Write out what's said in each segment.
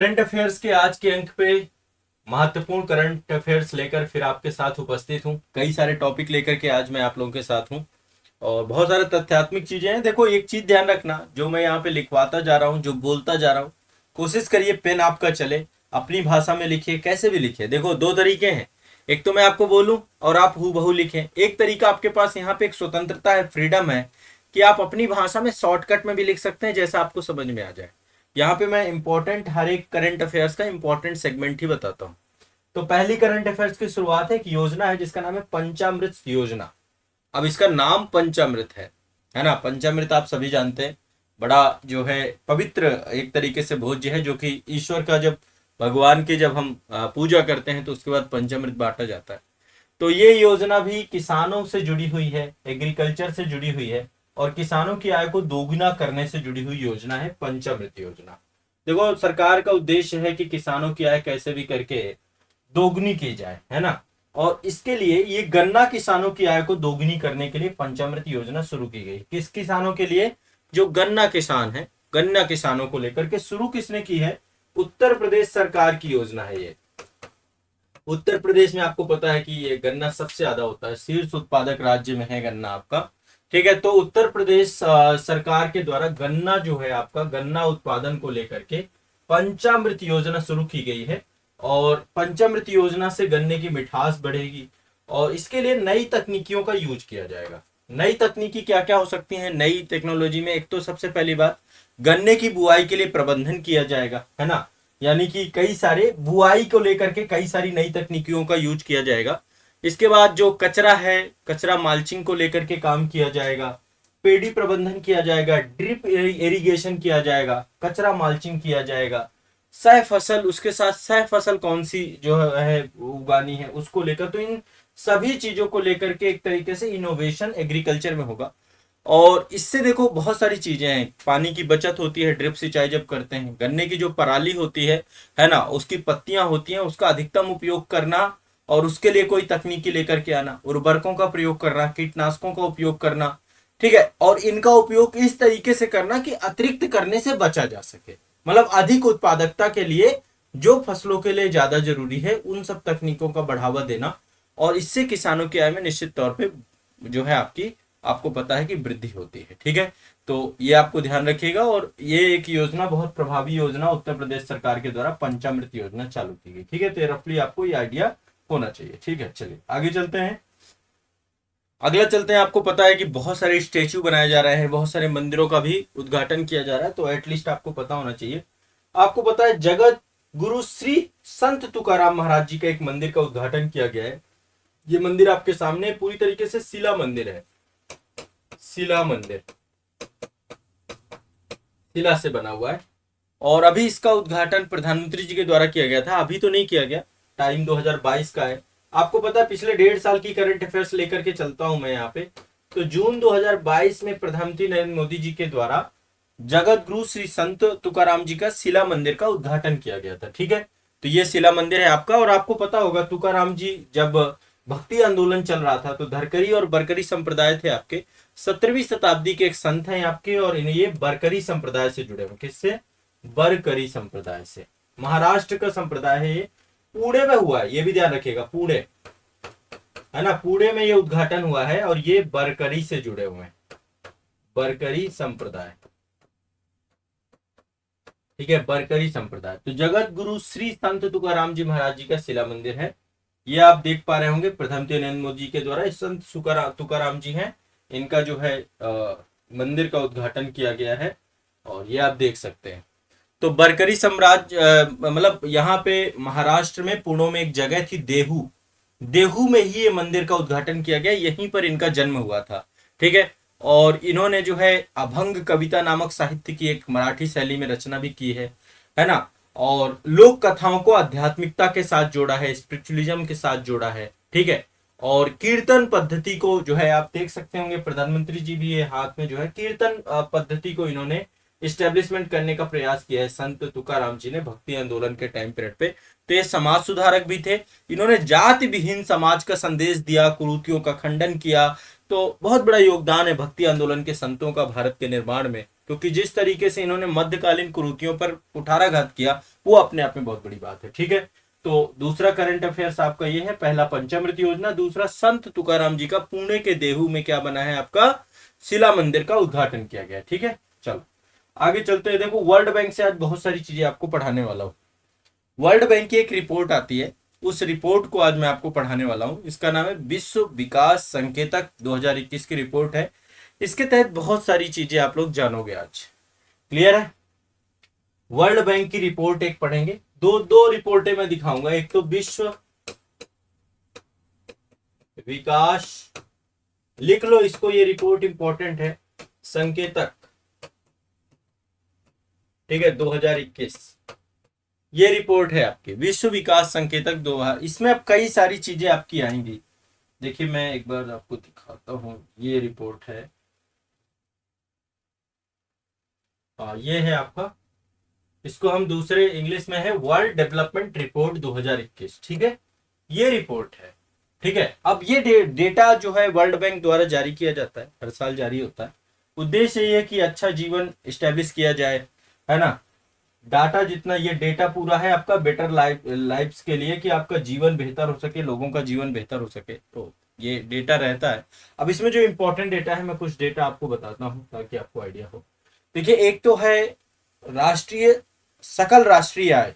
Current affairs के आज के अंक पे महत्वपूर्ण करंट अफेयर्स लेकर फिर आपके साथ उपस्थित हूँ। कई सारे टॉपिक लेकर के आज मैं आप लोगों के साथ हूँ और बहुत सारे तथ्यात्मक चीजें हैं। देखो, एक चीज ध्यान रखना, जो मैं यहाँ पे लिखवाता जा रहा हूँ, जो बोलता जा रहा हूँ, कोशिश करिए पेन आपका चले, अपनी भाषा में लिखिए, कैसे भी लिखिए। देखो, दो तरीके हैं, एक तो मैं आपको बोलूं और आप हूबहू लिखें। एक तरीका आपके पास यहाँ पे एक स्वतंत्रता है, फ्रीडम है कि आप अपनी भाषा में शॉर्टकट में भी लिख सकते हैं, जैसा आपको समझ में आ जाए। यहाँ पे मैं इंपॉर्टेंट हर एक करंट अफेयर्स का इंपॉर्टेंट सेगमेंट ही बताता हूँ। तो पहली करंट अफेयर्स की शुरुआत है, एक योजना है जिसका नाम है पंचामृत योजना। अब इसका नाम पंचामृत है ना। पंचामृत आप सभी जानते हैं, बड़ा जो है पवित्र एक तरीके से भोज्य है, जो कि ईश्वर का जब भगवान की जब हम पूजा करते हैं तो उसके बाद पंचामृत बांटा जाता है। तो ये योजना भी किसानों से जुड़ी हुई है, एग्रीकल्चर से जुड़ी हुई है और किसानों की आय को दोगुना करने से जुड़ी हुई योजना है पंचामृत योजना। देखो, सरकार का उद्देश्य है कि किसानों की आय कैसे भी करके दोगुनी की जाए, है ना। और इसके लिए ये गन्ना किसानों की आय को दोगुनी करने के लिए पंचामृत योजना शुरू की गई। किस किसानों के लिए? जो गन्ना किसान है, गन्ना किसानों को लेकर के शुरू किसने की है? उत्तर प्रदेश सरकार की योजना है ये। उत्तर प्रदेश में आपको पता है कि ये गन्ना सबसे ज्यादा होता है, शीर्ष उत्पादक राज्य में है गन्ना आपका। ठीक है, तो उत्तर प्रदेश सरकार के द्वारा गन्ना जो है आपका, गन्ना उत्पादन को लेकर के पंचामृत योजना शुरू की गई है। और पंचामृत योजना से गन्ने की मिठास बढ़ेगी और इसके लिए नई तकनीकियों का यूज किया जाएगा। नई तकनीकी क्या क्या हो सकती है नई टेक्नोलॉजी में? एक तो सबसे पहली बात, गन्ने की बुआई के लिए प्रबंधन किया जाएगा, है ना। यानी कि कई सारे बुआई को लेकर के कई सारी नई तकनीकियों का यूज किया जाएगा। इसके बाद जो कचरा है, कचरा माल्चिंग को लेकर के काम किया जाएगा, पेड़ी प्रबंधन किया जाएगा, ड्रिप इरिगेशन किया जाएगा, कचरा माल्चिंग किया जाएगा, सह फसल, उसके साथ सह फसल कौन सी जो है उगानी है उसको लेकर। तो इन सभी चीजों को लेकर के एक तरीके से इनोवेशन एग्रीकल्चर में होगा। और इससे देखो बहुत सारी चीजें हैं, पानी की बचत होती है ड्रिप सिंचाई जब करते हैं, गन्ने की जो पराली होती है ना, उसकी पत्तियां होती हैं, उसका अधिकतम उपयोग करना और उसके लिए कोई तकनीकी लेकर के आना, उर्वरकों का प्रयोग करना, कीटनाशकों का उपयोग करना। ठीक है, और इनका उपयोग इस तरीके से करना कि अतिरिक्त करने से बचा जा सके, मतलब अधिक उत्पादकता के लिए जो फसलों के लिए ज्यादा जरूरी है उन सब तकनीकों का बढ़ावा देना। और इससे किसानों की आय में निश्चित तौर पे जो है आपकी, आपको पता है कि वृद्धि होती है। ठीक है, तो ये आपको ध्यान रखिएगा। और ये एक योजना, बहुत प्रभावी योजना उत्तर प्रदेश सरकार के द्वारा पंचामृत योजना चालू की गई। ठीक है, तो रफली आपको ये आइडिया होना चाहिए। ठीक है, चलिए आगे चलते हैं। अगला चलते हैं, आपको पता है कि बहुत सारे स्टेच्यू बनाए जा रहे हैं, बहुत सारे मंदिरों का भी उद्घाटन किया जा रहा है, तो एटलीस्ट आपको पता होना चाहिए। आपको पता है जगत गुरु श्री संत तुकाराम महाराज जी का एक मंदिर का उद्घाटन किया गया है। ये मंदिर आपके सामने पूरी तरीके से शिला मंदिर है, शिला मंदिर, शिला से बना हुआ है। और अभी इसका उद्घाटन प्रधानमंत्री जी के द्वारा किया गया था, अभी तो नहीं किया गया, टाइम 2022 का है। आपको पता है पिछले 1.5 साल की करंट अफेयर्स लेकर के चलता हूं मैं यहाँ पे। तो जून 2022 में प्रधानमंत्री नरेंद्र मोदी जी के द्वारा जगत गुरु श्री संत तुकाराम जी का शिला मंदिर का उद्घाटन किया गया था। ठीक है, तो ये शिला मंदिर है आपका। और आपको पता होगा तुकाराम जी जब भक्ति आंदोलन चल रहा था तो धरकरी और बरकरी संप्रदाय थे आपके, 17वीं शताब्दी के एक संत हैं आपके, और इन्हें ये बरकरी संप्रदाय से जुड़े हुए। किससे? बरकरी संप्रदाय से। महाराष्ट्र का संप्रदाय है ये, पुणे में हुआ है, ये भी ध्यान रखिएगा, पुणे, है ना, पुणे में ये उद्घाटन हुआ है और ये बरकरी से जुड़े हुए हैं, बरकरी संप्रदाय। ठीक है, बरकरी संप्रदाय। तो जगत गुरु श्री संत तुकाराम जी महाराज जी का शिला मंदिर है, ये आप देख पा रहे होंगे प्रधानमंत्री नरेंद्र मोदी के द्वारा। इस संत तुकाराम जी हैं, इनका जो है मंदिर का उद्घाटन किया गया है और ये आप देख सकते हैं। तो बरकरी साम्राज्य, मतलब यहाँ पे महाराष्ट्र में पुणे में एक जगह थी देहू, देहू में ही ये मंदिर का उद्घाटन किया गया, यहीं पर इनका जन्म हुआ था। ठीक है, और इन्होंने जो है अभंग कविता नामक साहित्य की एक मराठी शैली में रचना भी की है ना। और लोक कथाओं को आध्यात्मिकता के साथ जोड़ा है, स्पिरिचुअलिज्म के साथ जोड़ा है। ठीक है, और कीर्तन पद्धति को जो है आप देख सकते होंगे, प्रधानमंत्री जी भी ये हाथ में जो है कीर्तन पद्धति को इन्होंने इस्टेब्लिशमेंट करने का प्रयास किया है संत तुकाराम जी ने भक्ति आंदोलन के टाइम पीरियड पे। तो ये समाज सुधारक भी थे, इन्होंने जाति विहीन समाज का संदेश दिया, कुरीतियों का खंडन किया। तो बहुत बड़ा योगदान है भक्ति आंदोलन के संतों का भारत के निर्माण में, क्योंकि जिस तरीके से इन्होंने मध्यकालीन कुरीतियों पर कुठाराघात किया वो अपने आप में बहुत बड़ी बात है। ठीक है, तो दूसरा करंट अफेयर्स आपका ये है, पहला पंचामृत योजना, दूसरा संत तुकाराम जी का पुणे के देहू में क्या बना है आपका शिला मंदिर का उद्घाटन किया गया। ठीक है, चलो आगे चलते हैं। देखो वर्ल्ड बैंक से आज बहुत सारी चीजें आपको पढ़ाने वाला हूँ। वर्ल्ड बैंक की एक रिपोर्ट आती है, उस रिपोर्ट को आज मैं आपको पढ़ाने वाला हूं। इसका नाम है विश्व विकास संकेतक 2021 की रिपोर्ट है। इसके तहत बहुत सारी चीजें आप लोग जानोगे आज। क्लियर है? वर्ल्ड बैंक की रिपोर्ट एक पढ़ेंगे, दो दो रिपोर्टें मैं दिखाऊंगा। एक तो विश्व विकास, लिख लो इसको, ये रिपोर्ट इंपॉर्टेंट है, संकेतक, ठीक है, 2021 ये रिपोर्ट है आपकी विश्व विकास संकेतक 2000। इसमें अब कई सारी चीजें आपकी आएंगी। देखिए मैं एक बार आपको दिखाता हूं, ये रिपोर्ट है, ये है आपका, इसको हम दूसरे इंग्लिश में है वर्ल्ड डेवलपमेंट रिपोर्ट 2021। ठीक है, ये रिपोर्ट है। ठीक है, अब ये डेटा जो है वर्ल्ड बैंक द्वारा जारी किया जाता है, हर साल जारी होता है। उद्देश्य ये है कि अच्छा जीवन स्टैब्लिश किया जाए, है ना। डाटा जितना, ये डेटा पूरा है आपका बेटर लाइफ्स के लिए, कि आपका जीवन बेहतर हो सके, लोगों का जीवन बेहतर हो सके, तो ये डेटा रहता है। अब इसमें जो इंपॉर्टेंट डेटा है, मैं कुछ डेटा आपको बताता हूँ ताकि आपको आइडिया हो। देखिए एक तो है राष्ट्रीय सकल राष्ट्रीय आय,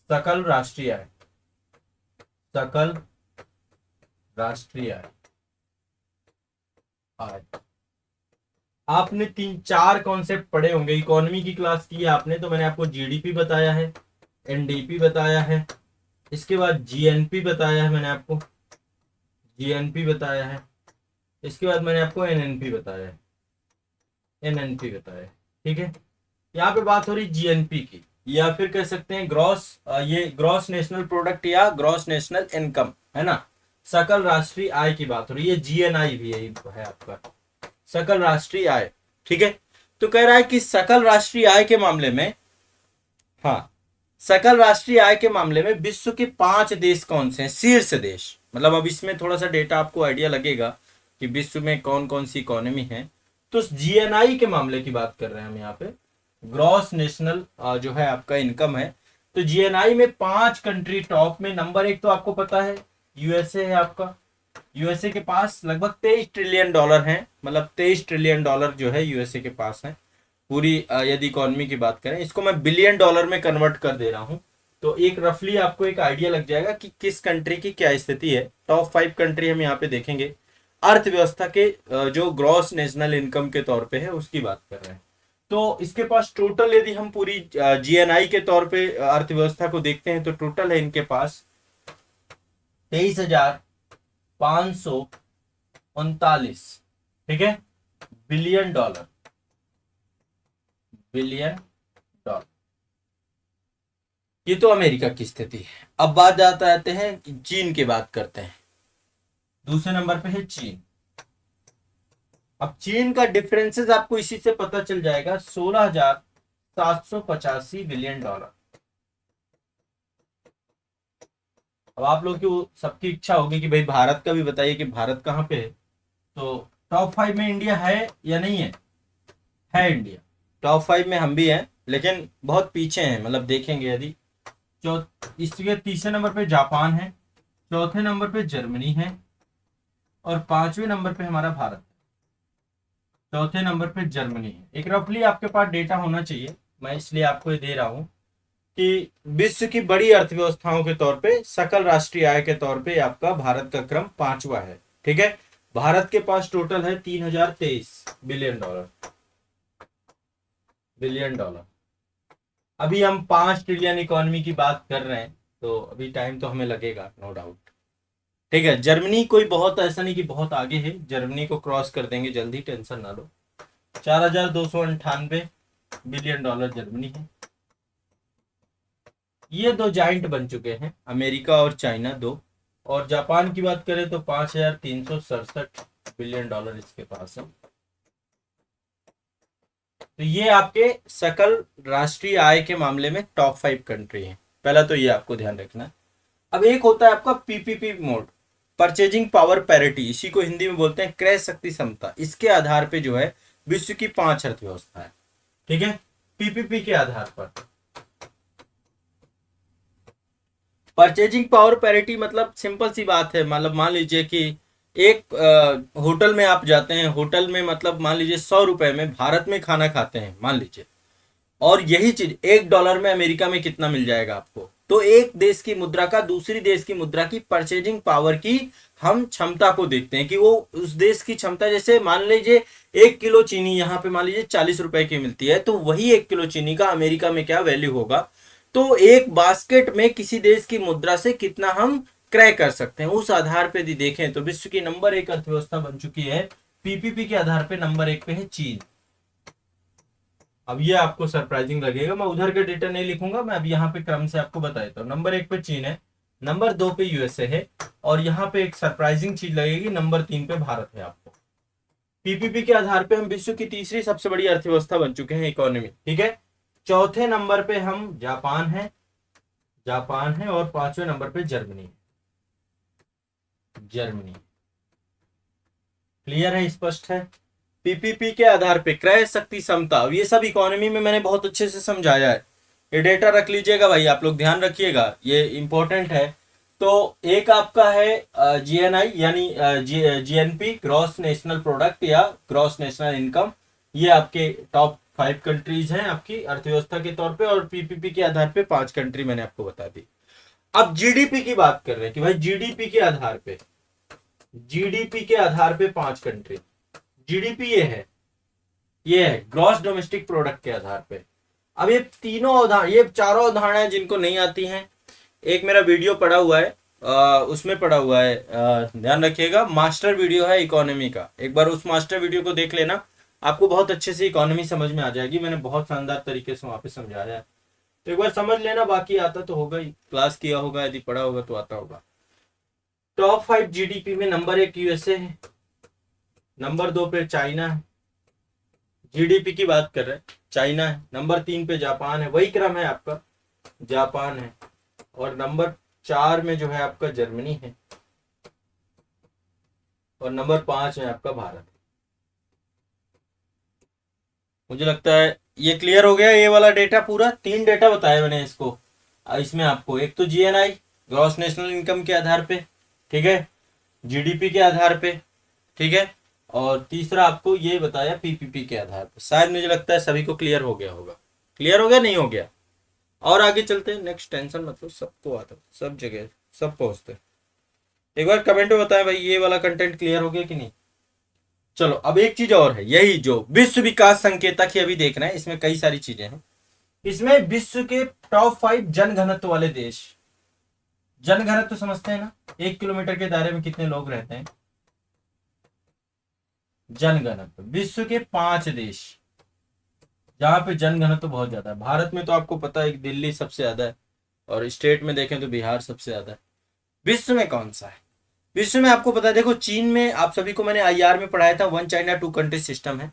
सकल राष्ट्रीय आय, सकल राष्ट्रीय आय, आय आपने 3-4 कॉन्सेप्ट पढ़े होंगे, इकोनॉमी की क्लास की है आपने, तो मैंने आपको जीडीपी बताया है, एनडीपी बताया है, इसके बाद जीएनपी बताया है, मैंने आपको जीएनपी बताया है, इसके बाद मैंने आपको एनएनपी बताया है, एनएनपी बताया है। ठीक है, यहाँ पे बात हो रही जीएनपी की, या फिर कह सकते हैं ग्रॉस, ये ग्रॉस नेशनल प्रोडक्ट या ग्रॉस नेशनल इनकम, है ना, सकल राष्ट्रीय आय की बात हो रही है। जीएनआई भी यही है आपका, सकल राष्ट्रीय आय। ठीक है, तो कह रहा है कि सकल राष्ट्रीय आय के मामले में, हाँ, सकल राष्ट्रीय आय के मामले में विश्व के 5 देश कौन से हैं, शीर्ष देश। मतलब अब इसमें थोड़ा सा डेटा आपको आइडिया लगेगा कि विश्व में कौन कौन सी इकोनॉमी है। तो जीएनआई के मामले की बात कर रहे हैं हम यहाँ पे, ग्रॉस नेशनल जो है आपका इनकम है। तो जीएनआई में 5 कंट्री टॉप में, नंबर 1 तो आपको पता है यूएसए है आपका। यूएसए के पास लगभग 23 ट्रिलियन डॉलर है, मतलब 23 ट्रिलियन डॉलर जो है यूएसए के पास है पूरी, यदि इकोनॉमी की बात करें। इसको मैं बिलियन डॉलर में कन्वर्ट कर दे रहा हूं, तो एक रफली आपको एक आइडिया लग जाएगा कि किस कंट्री की क्या स्थिति है। टॉप 5 कंट्री हम यहाँ पे देखेंगे, अर्थव्यवस्था के जो ग्रॉस नेशनल इनकम के तौर पे है उसकी बात कर रहे हैं। तो इसके पास टोटल, यदि हम पूरी जीएनआई के तौर पे अर्थव्यवस्था को देखते हैं, तो टोटल है इनके पास 23,539, ठीक है, बिलियन डॉलर, बिलियन डॉलर। ये तो अमेरिका की स्थिति है। अब बात आते हैं चीन की, बात करते हैं। दूसरे नंबर पे है चीन। अब चीन का डिफरेंसेस आपको इसी से पता चल जाएगा, 16,785 बिलियन डॉलर। अब आप लोग की सबकी इच्छा होगी कि भाई भारत का भी बताइए कि भारत कहाँ पे है। तो टॉप 5 में इंडिया है या नहीं है? है इंडिया, टॉप 5 में हम भी हैं, लेकिन बहुत पीछे हैं। मतलब देखेंगे यदि, इसके तीसरे नंबर पे जापान है, चौथे नंबर पे जर्मनी है, और 5वें नंबर पे हमारा भारत है। चौथे नंबर पे जर्मनी है। एक रफली आपके पास डेटा होना चाहिए, मैं इसलिए आपको ये दे रहा हूं कि विश्व की बड़ी अर्थव्यवस्थाओं के तौर पे, सकल राष्ट्रीय आय के तौर पे आपका भारत का क्रम 5वां है। ठीक है, भारत के पास टोटल है 3023 बिलियन डॉलर, बिलियन डॉलर। अभी हम 5 ट्रिलियन इकोनॉमी की बात कर रहे हैं, तो अभी टाइम तो हमें लगेगा, नो डाउट। ठीक है, जर्मनी कोई बहुत ऐसा नहीं कि बहुत आगे है, जर्मनी को क्रॉस कर देंगे जल्दी, टेंशन ना लो। 4,298 बिलियन डॉलर जर्मनी है। ये दो जाइंट बन चुके हैं, अमेरिका और चाइना दो। और जापान की बात करें तो 5,367 बिलियन डॉलर इसके पास है। तो ये आपके सकल राष्ट्रीय आय के मामले में टॉप 5 कंट्री हैं। पहला तो ये आपको ध्यान रखना है। अब एक होता है आपका PPP mode, purchasing power parity, इसी को हिंदी में बोलते हैं क्रय शक्ति समता। इसके आधार पे जो है विश्व की 5 अर्थव्यवस्थाएं, ठीक है, पीपीपी के आधार पर। परचेजिंग पावर पैरिटी मतलब सिंपल सी बात है, मतलब मान लीजिए कि एक होटल में आप जाते हैं, होटल में मतलब मान लीजिए 100 रुपए में भारत में खाना खाते हैं मान लीजिए, और यही चीज $1 में अमेरिका में कितना मिल जाएगा आपको। तो एक देश की मुद्रा का दूसरी देश की मुद्रा की परचेजिंग पावर की हम क्षमता को देखते हैं कि वो उस देश की क्षमता, जैसे मान लीजिए 1 किलो चीनी यहाँ पे मान लीजिए 40 रुपए की मिलती है, तो वही 1 किलो चीनी का अमेरिका में क्या वैल्यू होगा। तो एक बास्केट में किसी देश की मुद्रा से कितना हम क्रय कर सकते हैं, उस आधार पे यदि देखें तो विश्व की नंबर 1 अर्थव्यवस्था बन चुकी है पीपीपी के आधार पे। नंबर 1 पे है चीन। अब ये आपको सरप्राइजिंग लगेगा, मैं उधर के डेटा नहीं लिखूंगा, मैं अब यहाँ पे क्रम से आपको बता देता हूँ। नंबर 1 पे चीन है, नंबर 2 पे यूएसए है, और यहाँ पे एक सरप्राइजिंग चीज लगेगी, नंबर 3 पे भारत है आपको। पीपीपी के आधार पे हम विश्व की तीसरी सबसे बड़ी अर्थव्यवस्था बन चुके हैं, इकोनॉमी, ठीक है। चौथे नंबर पे हम जापान है, जापान है, और 5वें नंबर पे जर्मनी, जर्मनी। क्लियर है, स्पष्ट है। पीपीपी के आधार पे क्रय शक्ति क्षमता, ये सब इकोनॉमी में मैंने बहुत अच्छे से समझाया है, ये डेटा रख लीजिएगा भाई, आप लोग ध्यान रखिएगा, ये इंपॉर्टेंट है। तो एक आपका है जीएनआई यानी जीएनपी, ग्रॉस नेशनल प्रोडक्ट या ग्रॉस नेशनल इनकम, ये आपके टॉप 5 कंट्रीज हैं आपकी अर्थव्यवस्था के तौर पे, और पीपीपी के आधार पे 5 कंट्री मैंने आपको बता दी। अब जीडीपी की बात कर रहे हैं कि भाई जीडीपी के आधार पे, जीडीपी के आधार पे 5 कंट्री, जीडीपी ये है ग्रॉस डोमेस्टिक प्रोडक्ट के आधार पे। अब ये तीनों उदाहरण, ये चारों उदाहरण जिनको नहीं आती हैं, एक मेरा वीडियो पड़ा हुआ है, उसमें पड़ा हुआ है, ध्यान रखिएगा, मास्टर वीडियो है इकोनॉमी का, एक बार उस मास्टर वीडियो को देख लेना, आपको बहुत अच्छे से इकोनॉमी समझ में आ जाएगी, मैंने बहुत शानदार तरीके से वहां पे समझाया है, तो एक बार समझ लेना, बाकी आता तो होगा ही, क्लास किया होगा, यदि पढ़ा होगा तो आता होगा। टॉप 5 जीडीपी में नंबर 1 यूएसए है, नंबर 2 पे चाइना है, जीडीपी की बात कर रहे हैं, चाइना है, नंबर 3 पे जापान है, वही क्रम है आपका, जापान है, और नंबर 4 में जो है आपका जर्मनी है, और नंबर 5 में आपका भारत। मुझे लगता है ये क्लियर हो गया, ये वाला डेटा पूरा 3 डेटा बताया मैंने इसको, इसमें आपको एक तो जीएनआई ग्रॉस नेशनल इनकम के आधार पे, ठीक है, जीडीपी के आधार पे, ठीक है, और तीसरा आपको ये बताया पीपीपी के आधार पे। शायद मुझे लगता है सभी को क्लियर हो गया होगा, क्लियर हो गया नहीं हो गया, और आगे चलते हैं नेक्स्ट, टेंशन मतलब सबको आता, सब जगह सब पहुंचते। एक बार कमेंट में बताएं भाई ये वाला कंटेंट क्लियर हो गया कि नहीं। चलो अब एक चीज और है, यही जो विश्व विकास संकेतक ही अभी देखना है, इसमें कई सारी चीजें हैं, इसमें विश्व के टॉप 5 जनघनत्व वाले देश। जनघनत्व तो समझते हैं ना, 1 किलोमीटर के दायरे में कितने लोग रहते हैं, जनघनत्व। विश्व के 5 देश जहां पे जनघनत्व बहुत ज्यादा है, भारत में तो आपको पता है दिल्ली सबसे ज्यादा है, और स्टेट में देखें तो बिहार सबसे ज्यादा है। विश्व में कौन सा है, विश्व में आपको पता है, देखो चीन में आप सभी को मैंने आईआर में पढ़ाया था, 1 चाइना 2 कंट्री सिस्टम है,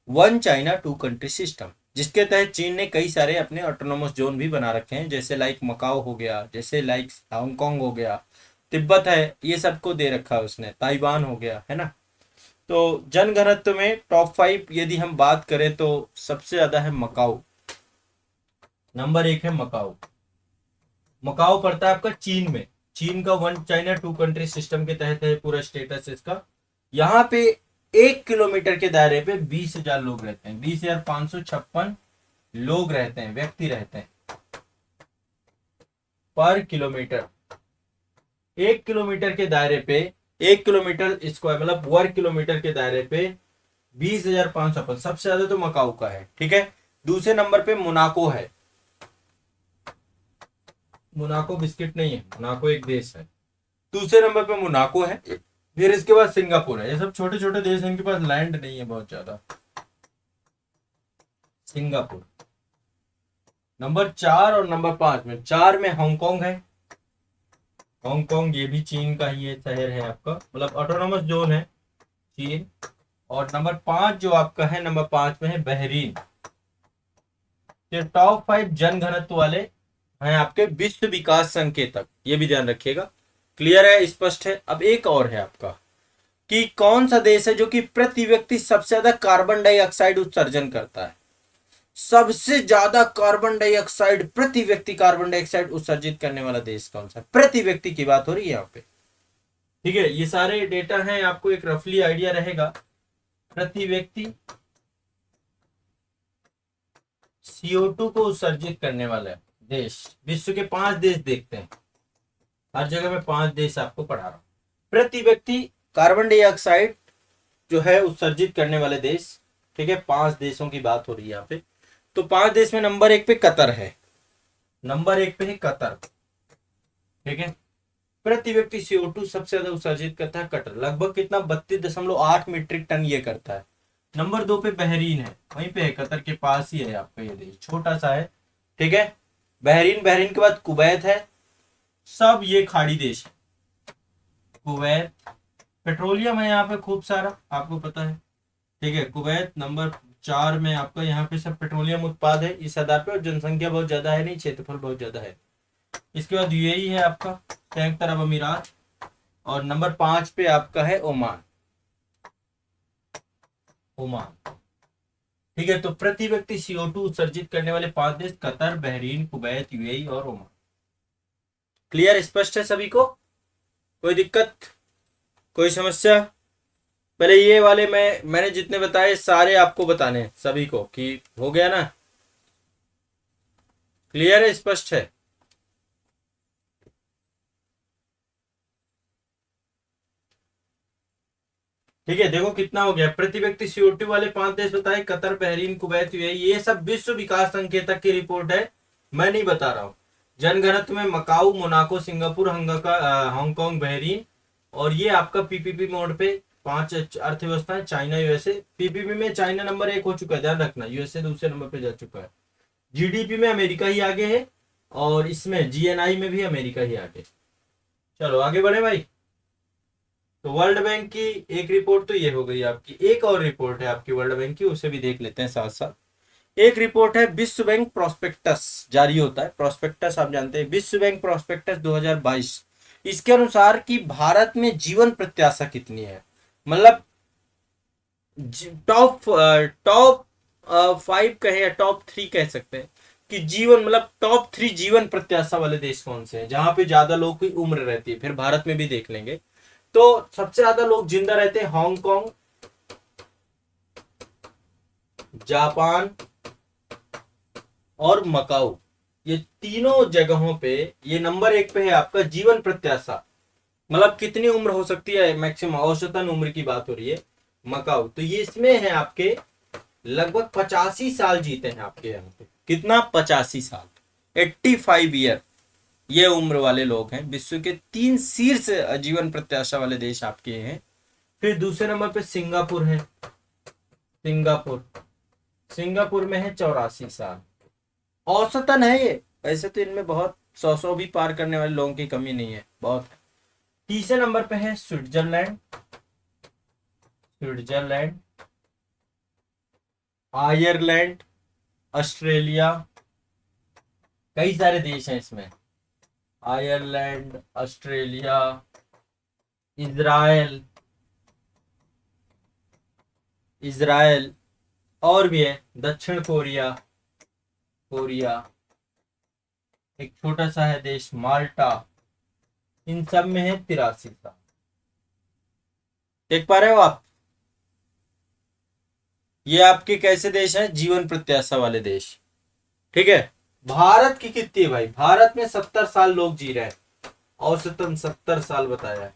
1 चाइना 2 कंट्री सिस्टम, जिसके तहत चीन ने कई सारे अपने ऑटोनोमस जोन भी बना रखे हैं, जैसे लाइक मकाओ हो गया, जैसे लाइक हांगकांग हो गया, तिब्बत है, ये सबको दे रखा है उसने, ताइवान हो गया, है ना। तो जनघनत्व में टॉप 5 यदि हम बात करें तो सबसे ज्यादा है मकाओ, नंबर 1 है मकाओ। मकाओ पड़ता है आपका चीन में, चीन का 1 चाइना 2 कंट्री सिस्टम के तहत है पूरा स्टेटस इसका। यहाँ पे 1 किलोमीटर के दायरे पे 20,000 लोग रहते हैं, 20,556 लोग रहते हैं, व्यक्ति रहते हैं पर किलोमीटर। 1 किलोमीटर के दायरे पे, 1 किलोमीटर स्क्वायर मतलब वर्ग किलोमीटर के दायरे पे 20,556, सबसे ज्यादा तो मकाऊ का है, ठीक है। दूसरे नंबर पे मोनाको है, मोनाको बिस्किट नहीं है, मोनाको एक देश है, दूसरे नंबर पे मोनाको है, फिर इसके बाद सिंगापुर है। ये सब छोटे छोटे देश हैं, इनके पास लैंड नहीं है बहुत ज्यादा। सिंगापुर नंबर 4 और नंबर 5 में, 4 में हांगकांग है, हांगकांग ये भी चीन का ही है, शहर है आपका, मतलब ऑटोनोमस जोन है चीन। और नंबर 5 जो आपका है, नंबर 5 में है बहरीन। ये टॉप 5 जनघनत्व वाले हैं आपके विश्व विकास संकेतक, ये भी ध्यान रखिएगा। क्लियर है, स्पष्ट है। अब एक और है आपका कि कौन सा देश है जो कि प्रति व्यक्ति सबसे ज्यादा कार्बन डाइऑक्साइड उत्सर्जन करता है। सबसे ज्यादा कार्बन डाइऑक्साइड, प्रति व्यक्ति कार्बन डाइऑक्साइड उत्सर्जित करने वाला देश कौन सा है? प्रति व्यक्ति की बात हो रही है यहाँ पे। ठीक है, ये सारे डेटा हैं, आपको एक रफली आइडिया रहेगा। प्रति व्यक्ति CO2 को उत्सर्जित करने वाला देश, विश्व के 5 देश देखते हैं, हर जगह मैं 5 देश आपको पढ़ा रहा हूं। प्रति व्यक्ति कार्बन डाइऑक्साइड जो है उत्सर्जित करने वाले देश, ठीक है, 5 देशों की बात हो रही है यहाँ पे। तो 5 देश में नंबर 1 पे कतर है, नंबर 1 पे है कतर, ठीक है। प्रति व्यक्ति CO2 सबसे ज्यादा उत्सर्जित करता है कतर, लगभग कितना 32.8 मीट्रिक टन ये करता है। नंबर 2 पे बहरीन है, वहीं पे है, कतर के पास ही है आपका ये देश, छोटा सा है, ठीक है। बहरीन के बाद कुवैत है, सब ये खाड़ी देश है। कुवैत, पेट्रोलियम है यहाँ पे खूब सारा, आपको पता है, ठीक है। कुवैत नंबर 4 में आपका, यहाँ पे सब पेट्रोलियम उत्पाद है इस आधार पे, और जनसंख्या बहुत ज्यादा है नहीं, क्षेत्रफल बहुत ज्यादा है। इसके बाद UAE है आपका, संयुक्त अरब अमीरात, और नंबर 5 पे आपका है ओमान, ओमान, ठीक है। तो प्रति व्यक्ति CO2 उत्सर्जित करने वाले 5 देश कतर, बहरीन, कुवैत, UAE और ओमान। क्लियर, स्पष्ट है सभी को? कोई दिक्कत, कोई समस्या? पहले ये वाले मैंने जितने बताए सारे आपको बताने हैं सभी को, कि हो गया ना? क्लियर है, स्पष्ट है? ठीक है, देखो कितना हो गया। प्रति व्यक्ति CO2 वाले 5 देश बताए, कतर, बहरीन, कुवैत, UAE, ये सब विश्व विकास संकेतक की रिपोर्ट है, मैं नहीं बता रहा हूँ। जनघनत्व में Macau, Monaco, Singapore, Hong Kong, Bahrain, और ये आपका PPP मोड पे 5 अर्थव्यवस्थाएं, चाइना, USA। PPP में चाइना नंबर 1 हो चुका है, ध्यान रखना, USA दूसरे नंबर पे जा चुका है। GDP में अमेरिका ही आगे है, और इसमें GNI में भी अमेरिका ही आगे। चलो आगे बढ़े भाई। तो वर्ल्ड बैंक की एक रिपोर्ट तो ये हो गई आपकी, एक और रिपोर्ट है आपकी वर्ल्ड बैंक की, उसे भी देख लेते हैं साथ साथ। एक रिपोर्ट है विश्व बैंक प्रोस्पेक्टस, जारी होता है प्रोस्पेक्टस, आप जानते हैं, विश्व बैंक प्रोस्पेक्टस 2022। इसके अनुसार कि भारत में जीवन प्रत्याशा कितनी है, मतलब टॉप टॉप 5 कहे या टॉप 3 कह सकते हैं, कि जीवन मतलब टॉप 3 जीवन प्रत्याशा वाले देश कौन से हैं, जहां पे ज्यादा लोगों की उम्र रहती है। फिर भारत में भी देख लेंगे। तो सबसे ज्यादा लोग जिंदा रहते हैं हांगकांग, जापान और मकाऊ, ये तीनों जगहों पे ये नंबर 1 पे है आपका जीवन प्रत्याशा, मतलब कितनी उम्र हो सकती है, मैक्सिमम औसतन उम्र की बात हो रही है। मकाऊ तो ये इसमें है आपके लगभग 85 साल जीते हैं आपके यहाँ पे, कितना 85 साल, 85 ईयर, ये उम्र वाले लोग हैं। विश्व के 3 शीर्ष जीवन प्रत्याशा वाले देश आपके हैं। फिर दूसरे नंबर पे सिंगापुर है, सिंगापुर में है 84 साल, औसतन है ये, वैसे तो इनमें बहुत 100 भी पार करने वाले लोगों की कमी नहीं है, बहुत है। तीसरे नंबर पे है स्विट्जरलैंड, आयरलैंड, ऑस्ट्रेलिया, कई सारे देश हैं इसमें, आयरलैंड, ऑस्ट्रेलिया, इजराइल और भी है, दक्षिण कोरिया, एक छोटा सा है देश माल्टा, इन सब में है 83 साल। देख पा रहे हो आप? ये आपके कैसे देश हैं, जीवन प्रत्याशा वाले देश, ठीक है। भारत की कितनी है भाई? भारत में 70 साल लोग जी रहे हैं, औसतन 70 साल बताया है।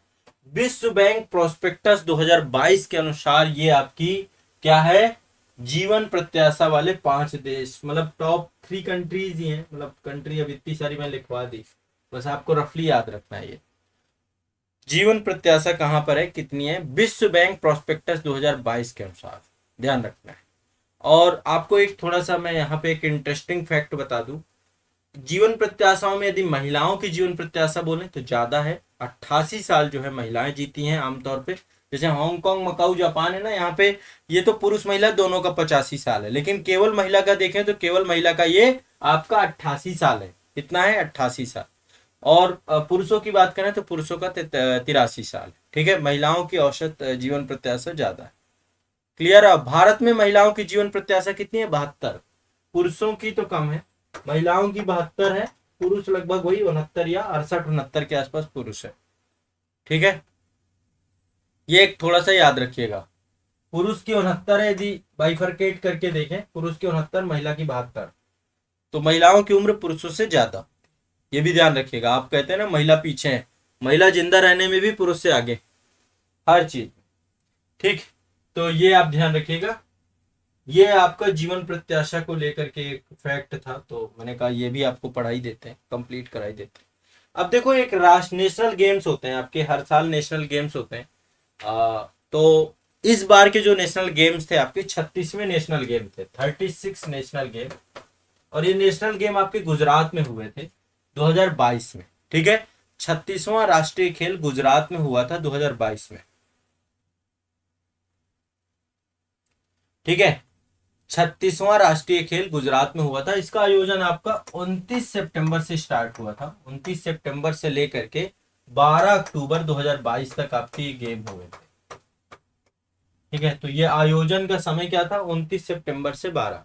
विश्व बैंक प्रोस्पेक्टस 2022 के अनुसार ये आपकी क्या है, जीवन प्रत्याशा वाले 5 देश, मतलब टॉप 3 कंट्रीज ही हैं, मतलब कंट्री अब इतनी सारी मैं लिखवा दी, बस आपको रफली याद रखना है। ये जीवन प्रत्याशा कहां पर है, कितनी है, विश्व बैंक प्रोस्पेक्टस 2022 के अनुसार, ध्यान रखना है। और आपको एक थोड़ा सा मैं यहाँ पे एक इंटरेस्टिंग फैक्ट बता दूं, जीवन प्रत्याशाओं में यदि महिलाओं की जीवन प्रत्याशा बोले तो ज्यादा है, 88 साल जो है महिलाएं जीती हैं आमतौर पे। जैसे हांगकांग, मकाऊ, जापान है ना, यहाँ पे ये तो पुरुष महिला दोनों का 85 साल है, लेकिन केवल महिला का देखें तो केवल महिला का ये आपका 88 साल है, कितना है, 88 साल। और पुरुषों की बात करें तो पुरुषों का 83 साल। ठीक है, महिलाओं की औसत जीवन प्रत्याशा ज्यादा है। क्लियर है। भारत में महिलाओं की जीवन प्रत्याशा कितनी है? 72। पुरुषों की तो कम है, महिलाओं की 72 है, पुरुष लगभग वही 69 या 68-69 के आसपास पुरुष है। ठीक है, ये एक थोड़ा सा याद रखिएगा। पुरुष की 69 है, यदि बाइफरकेट करके देखें, पुरुष की 69, महिला की 72, तो महिलाओं की उम्र पुरुषों से ज्यादा। ये भी ध्यान रखिएगा। आप कहते हैं ना महिला पीछे है, महिला जिंदा रहने में भी पुरुष से आगे, हर चीज। ठीक, तो ये आप ध्यान रखिएगा। ये आपका जीवन प्रत्याशा को लेकर के एक फैक्ट था, तो मैंने कहा ये भी आपको पढ़ाई देते हैं, कंप्लीट कराई देते हैं। अब देखो, एक राष्ट्र नेशनल गेम्स होते हैं आपके, हर साल नेशनल गेम्स होते हैं। तो इस बार के जो नेशनल गेम्स थे आपके 36वें नेशनल गेम थे, 36 नेशनल गेम। और ये नेशनल गेम आपके गुजरात में हुए थे 2022 में। ठीक है, 36वां राष्ट्रीय खेल गुजरात में हुआ था 2022 में। ठीक है, 36वां राष्ट्रीय खेल गुजरात में हुआ था। इसका आयोजन आपका 29 सितंबर से स्टार्ट हुआ था, 29 सितंबर से लेकर के 12 अक्टूबर 2022 तक आपके ये गेम हुए थे। ठीक है, तो ये आयोजन का समय क्या था? 29 सितंबर से 12।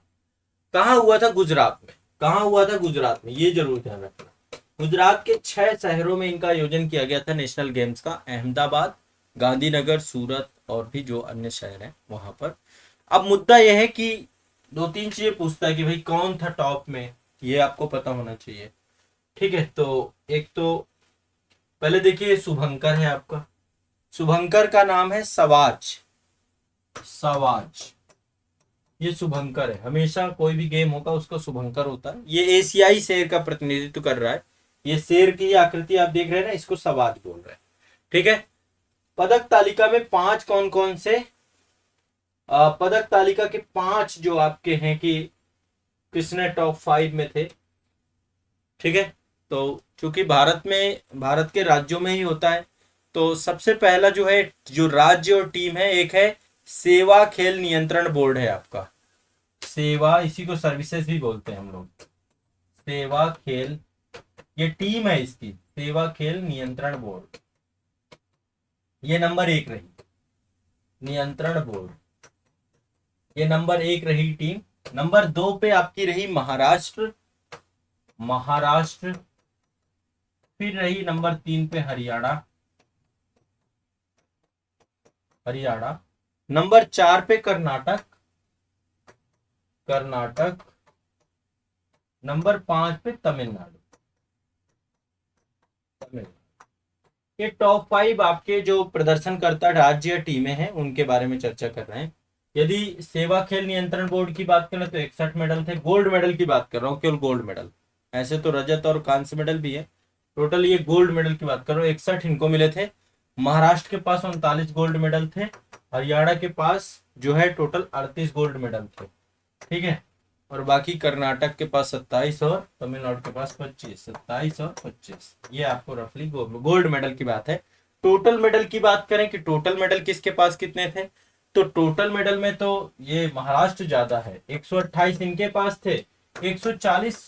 कहाँ हुआ था? गुजरात में। कहाँ हुआ था? गुजरात में। ये जरूर ध्यान रखना। गुजरात के 6 शहरों में इनका आयोजन किया गया था नेशनल गेम्स का, अहमदाबाद, गांधीनगर, सूरत और भी जो अन्य शहर हैं वहां पर। अब मुद्दा यह है कि दो तीन चीजें पूछता है कि भाई कौन था टॉप में, ये आपको पता होना चाहिए। ठीक है, तो एक तो पहले देखिए शुभंकर है आपका, शुभंकर का नाम है सवाज। सवाज, ये शुभंकर है। हमेशा कोई भी गेम होगा उसका शुभंकर होता है। ये एशियाई शेर का प्रतिनिधित्व कर रहा है। ये शेर की आकृति आप देख रहे हैं ना, इसको सवाज बोल रहे हैं। ठीक है, पदक तालिका में 5 कौन कौन से, पदक तालिका के 5 जो आपके हैं कि किसने टॉप 5 में थे। ठीक है, तो चूंकि भारत के राज्यों में ही होता है, तो सबसे पहला जो है, जो राज्य और टीम है, एक है सेवा खेल नियंत्रण बोर्ड है आपका। सेवा, इसी को सर्विसेज भी बोलते हैं हम लोग। सेवा खेल, ये टीम है इसकी, सेवा खेल नियंत्रण बोर्ड। ये नंबर 1 रही, नियंत्रण बोर्ड, ये नंबर 1 रही टीम। नंबर 2 पे आपकी रही महाराष्ट्र, महाराष्ट्र। फिर रही नंबर 3 पे हरियाणा, हरियाणा। नंबर 4 पे कर्नाटक, कर्नाटक। नंबर 5 पे तमिलनाडु, तमिलनाडु। ये टॉप 5 आपके जो प्रदर्शनकर्ता राज्य या टीमें हैं उनके बारे में चर्चा कर रहे हैं। यदि सेवा खेल नियंत्रण बोर्ड की बात करें तो 61 मेडल थे। गोल्ड मेडल की बात कर रहा हूँ, केवल गोल्ड मेडल, ऐसे तो रजत और कांस्य मेडल भी है। टोटल ये गोल्ड मेडल की बात कर रहा हूँ, 61 इनको मिले थे। महाराष्ट्र के पास 39 गोल्ड मेडल थे। हरियाणा के पास जो है टोटल 38 गोल्ड मेडल थे। ठीक है, और बाकी कर्नाटक के पास 27 और तमिलनाडु के पास 25, 27 और 25। ये आपको रफली गोल्ड मेडल की बात है। टोटल मेडल की बात करें कि टोटल मेडल किसके पास कितने थे, तो टोटल मेडल में तो ये महाराष्ट्र ज्यादा है, 128 इनके पास थे, 140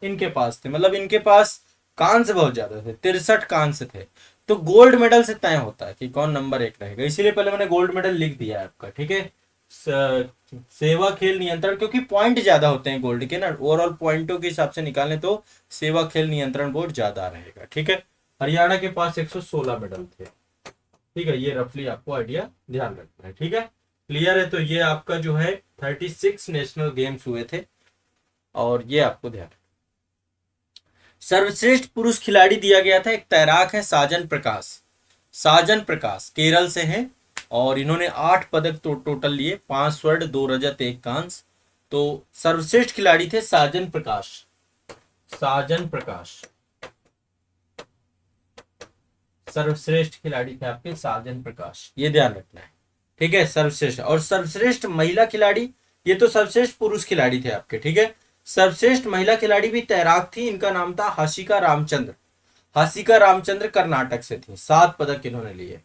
इनके पास थे। मतलब इनके पास कांस्य बहुत ज्यादा थे, 63 कांस्य थे। तो गोल्ड मेडल से तय होता है कि कौन नंबर 1 रहेगा, इसीलिए पहले मैंने गोल्ड मेडल लिख दिया है आपका। ठीक है, सेवा खेल नियंत्रण, क्योंकि पॉइंट ज्यादा होते हैं गोल्ड के ना, ओवरऑल पॉइंटों के हिसाब से निकालें तो सेवा खेल नियंत्रण बोर्ड ज्यादा रहेगा। ठीक है, हरियाणा के पास 116 मेडल थे। ठीक है, ये रफली आपको आइडिया ध्यान रखना है। ठीक है, क्लियर है। तो ये आपका जो है 36 नेशनल गेम्स हुए थे, और ये आपको ध्यान। सर्वश्रेष्ठ पुरुष खिलाड़ी दिया गया था, एक तैराक है साजन प्रकाश। साजन प्रकाश केरल से हैं, और इन्होंने 8 पदक टोटल लिए, 5 स्वर्ण, 2 रजत, 1 कांस्य। तो सर्वश्रेष्ठ खिलाड़ी थे साजन प्रकाश, साजन प्रकाश। सर्वश्रेष्ठ खिलाड़ी थे आपके साजन प्रकाश, ये ध्यान रखना है। ठीक है, सर्वश्रेष्ठ। और सर्वश्रेष्ठ महिला खिलाड़ी, ये तो सर्वश्रेष्ठ पुरुष खिलाड़ी थे आपके। ठीक है, सर्वश्रेष्ठ महिला खिलाड़ी भी तैराक थी, इनका नाम था हसिका रामचंद्र। हसिका रामचंद्र कर्नाटक से थी, 7 पदक इन्होंने लिए।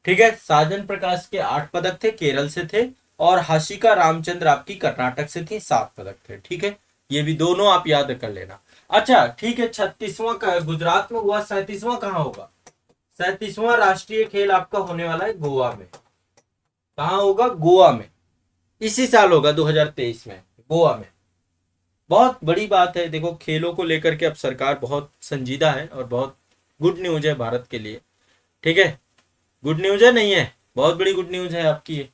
ठीक है, साजन प्रकाश के 8 पदक थे, केरल से थे, और हसिका रामचंद्र आपकी कर्नाटक से थी, 7 पदक थे। ठीक है, ये भी दोनों आप याद कर लेना। अच्छा ठीक है, 36वां का गुजरात में हुआ, 37वां कहाँ होगा? 37वां राष्ट्रीय खेल आपका होने वाला है गोवा में। कहाँ होगा? गोवा में। इसी साल होगा 2023 में, गोवा में। बहुत बड़ी बात है, देखो खेलों को लेकर के अब सरकार बहुत संजीदा है और बहुत गुड न्यूज है भारत के लिए। ठीक है, गुड न्यूज है, नहीं है, बहुत बड़ी गुड न्यूज है आपकी ये।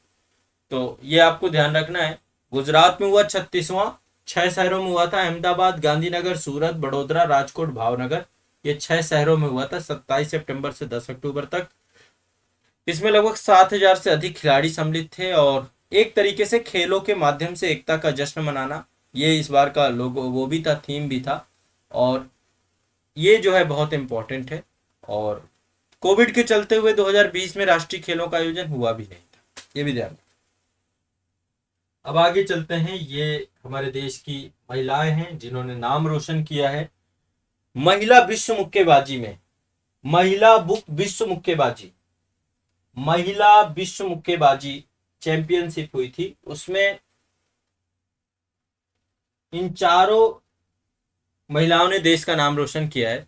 तो ये आपको ध्यान रखना है। गुजरात में हुआ 36वां, 6 शहरों में हुआ था, अहमदाबाद, गांधीनगर, सूरत, बड़ोदरा, राजकोट, भावनगर। ये 6 शहरों में हुआ था 27 सितंबर से 10 अक्टूबर तक। इसमें लगभग 7,000 से अधिक खिलाड़ी सम्मिलित थे और एक तरीके से खेलों के माध्यम से एकता का जश्न मनाना, ये इस बार का लोगो वो भी था, थीम भी था। और ये जो है बहुत इम्पोर्टेंट है। और कोविड के चलते हुए 2020 में राष्ट्रीय खेलों का आयोजन हुआ भी नहीं था, ये भी ध्यान। अब आगे चलते हैं, ये हमारे देश की महिलाएं हैं जिन्होंने नाम रोशन किया है महिला विश्व मुक्केबाजी में। महिला बुक विश्व मुक्केबाजी, महिला विश्व मुक्केबाजी चैंपियनशिप हुई थी, उसमें इन चारों महिलाओं ने देश का नाम रोशन किया है।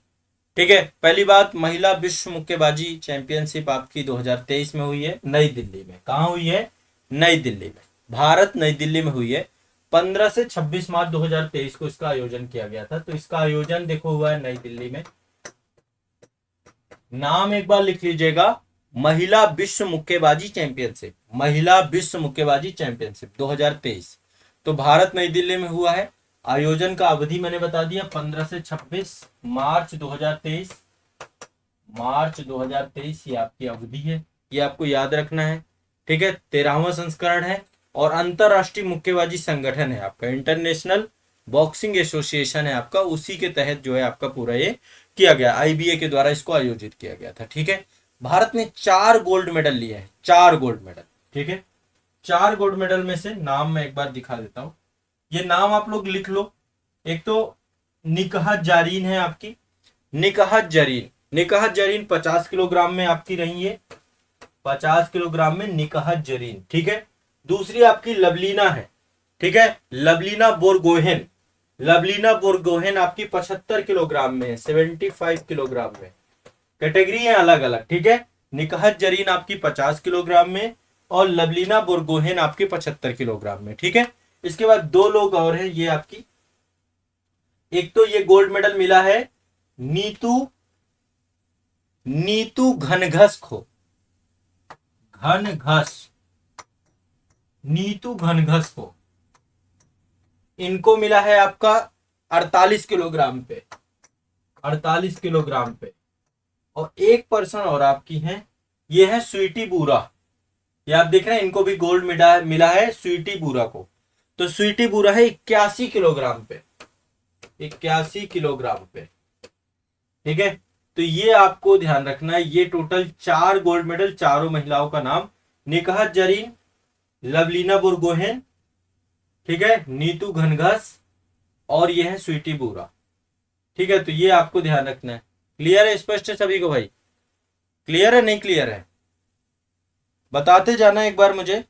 ठीक है, पहली बात, महिला विश्व मुक्केबाजी चैंपियनशिप आपकी 2023 में हुई है नई दिल्ली में। कहाँ हुई है? नई दिल्ली में, भारत, नई दिल्ली में हुई है। 15 से 26 मार्च 2023 को इसका आयोजन किया गया था। तो इसका आयोजन देखो हुआ है नई दिल्ली में। नाम एक बार लिख लीजिएगा, महिला विश्व मुक्केबाजी चैंपियनशिप, महिला विश्व मुक्केबाजी चैंपियनशिप 2023। तो भारत, नई दिल्ली में हुआ है। आयोजन का अवधि मैंने बता दिया, 15 से 26 मार्च 2023। मार्च 2023 ये आपकी अवधि है, ये आपको याद रखना है। ठीक है, 13वां संस्करण है और अंतरराष्ट्रीय मुक्केबाजी संगठन है आपका, इंटरनेशनल बॉक्सिंग एसोसिएशन है आपका, उसी के तहत जो है आपका पूरा ये किया गया, आईबीए के द्वारा इसको आयोजित किया गया था। ठीक है, भारत ने 4 गोल्ड मेडल लिए हैं, 4 गोल्ड मेडल। ठीक है, 4 गोल्ड मेडल में से नाम मैं एक बार दिखा देता हूं, ये नाम आप लोग लिख लो। एक तो निकहत जारीन है आपकी, निकहत जरीन, निकहत जरीन 50 किलोग्राम में आपकी रही है, 50 किलोग्राम में निकहत जरीन। ठीक है, दूसरी आपकी लवलीना है। ठीक है, लवलीना बोरगोहेन, लवलीना बोरगोहेन आपकी 75 किलोग्राम में, 75 किलोग्राम में। कैटेगरी है अलग अलग। ठीक है, निकहत जरीन आपकी 50 किलोग्राम में और लवलीना बोरगोहेन आपकी 75 किलोग्राम में। ठीक है, इसके बाद 2 लोग और हैं, ये आपकी, एक तो ये गोल्ड मेडल मिला है नीतू, नीतू घनघस को, घनघस, नीतू घनघस को, इनको मिला है आपका 48 किलोग्राम पे, 48 किलोग्राम पे। और एक पर्सन और आपकी है, ये है स्वीटी बूरा, ये आप देख रहे हैं, इनको भी गोल्ड मिला है स्वीटी बूरा को। तो स्वीटी बूरा है 81 किलोग्राम पे, 81 किलोग्राम पे। ठीक है, तो ये आपको ध्यान रखना है, ये टोटल 4 गोल्ड मेडल, चारों महिलाओं का नाम, निकहत जरीन, लवलीना बोरगोहेन, ठीक है, नीतू घनघस, और ये है स्वीटी बूरा। ठीक है, तो ये आपको ध्यान रखना है। क्लियर है, स्पष्ट है सभी को भाई? क्लियर है, नहीं क्लियर है? बताते जाना एक बार मुझे।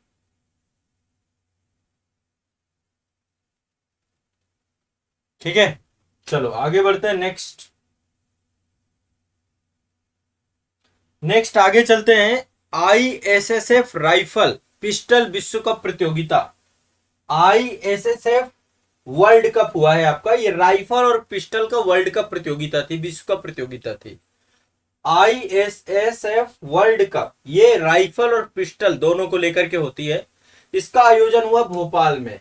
ठीक है, चलो आगे बढ़ते हैं। नेक्स्ट आगे चलते हैं। आईएसएसएफ राइफल पिस्टल विश्व कप प्रतियोगिता, आईएसएसएफ वर्ल्ड कप हुआ है आपका, ये राइफल और पिस्टल का वर्ल्ड कप प्रतियोगिता थी, विश्व कप प्रतियोगिता थी। आईएसएसएफ वर्ल्ड कप, ये राइफल और पिस्टल दोनों को लेकर के होती है। इसका आयोजन हुआ भोपाल में।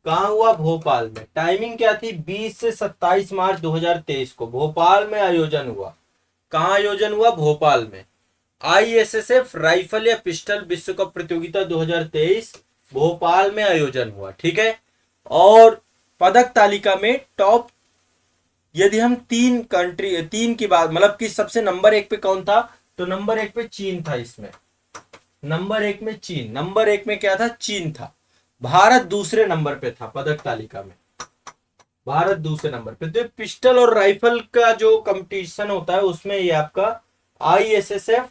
कहा हुआ? भोपाल में। टाइमिंग क्या थी? 20 से 27 मार्च 2023 को भोपाल में आयोजन हुआ। कहा आयोजन हुआ? भोपाल में। आईएसएसएफ राइफल या पिस्टल विश्व कप प्रतियोगिता 2023 भोपाल में आयोजन हुआ। ठीक है, और पदक तालिका में टॉप, यदि हम 3 की बात, मतलब कि सबसे नंबर 1 पे कौन था, तो नंबर 1 पे चीन था। इसमें नंबर 1 में चीन, नंबर 1 में क्या था? चीन था। भारत दूसरे नंबर पे था पदक तालिका में, भारत दूसरे नंबर पे। तो पिस्टल और राइफल का जो कंपटीशन होता है उसमें ये आपका ISSF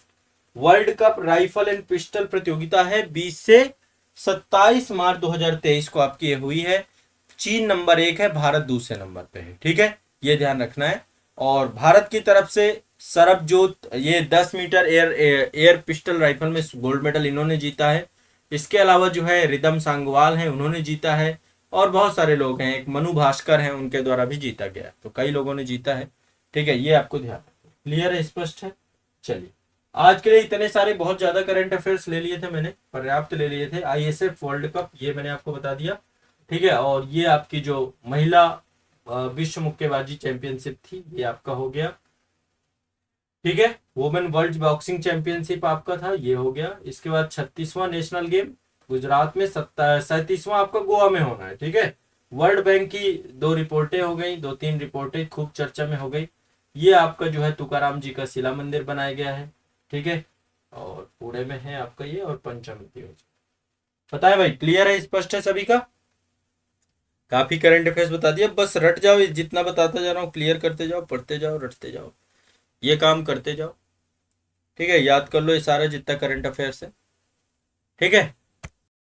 world cup rifle and pistol प्रतियोगिता है, 20 से 27 मार्च 2023 को आपकी ये हुई है। चीन नंबर 1 है, भारत दूसरे नंबर पे है। ठीक है, ये ध्यान रखना है। और भारत की तरफ से सरबजोत, ये 10 मीटर एयर पिस्टल राइफल में गोल्ड मेडल इन्होंने जीता है। इसके अलावा जो है रिदम सांगवाल हैं, उन्होंने जीता है। और बहुत सारे लोग हैं, एक मनु भास्कर हैं, उनके द्वारा भी जीता गया है। तो कई लोगों ने जीता है। ठीक है, ये आपको ध्यान रखना। क्लियर है, स्पष्ट है। चलिए, आज के लिए इतने सारे बहुत ज्यादा करंट अफेयर्स ले लिए थे मैंने, पर्याप्त ले लिए थे। आईएसएफ वर्ल्ड कप ये मैंने आपको बता दिया। ठीक है, और ये आपकी जो महिला विश्व मुक्केबाजी चैंपियनशिप थी, ये आपका हो गया। ठीक है, वुमेन वर्ल्ड बॉक्सिंग चैंपियनशिप आपका था, ये हो गया। इसके बाद 36वां नेशनल गेम गुजरात में, 37वां आपका गोवा में होना है। ठीक है, वर्ल्ड बैंक की 2 रिपोर्टें हो गई, 2-3 रिपोर्टें खूब चर्चा में हो गई। ये आपका जो है तुकाराम जी का शिला मंदिर बनाया गया है। ठीक है, और पुणे में है आपका ये, और पंचमती हो। पता है भाई, क्लियर है, स्पष्ट है सभी का। काफी करंट अफेयर्स बता दिया, बस रट जाओ, जितना बताता जा रहा हूँ क्लियर करते जाओ, पढ़ते जाओ, रटते जाओ, ये काम करते जाओ। ठीक है, याद कर लो ये सारा जितना करंट अफेयर्स है। ठीक है।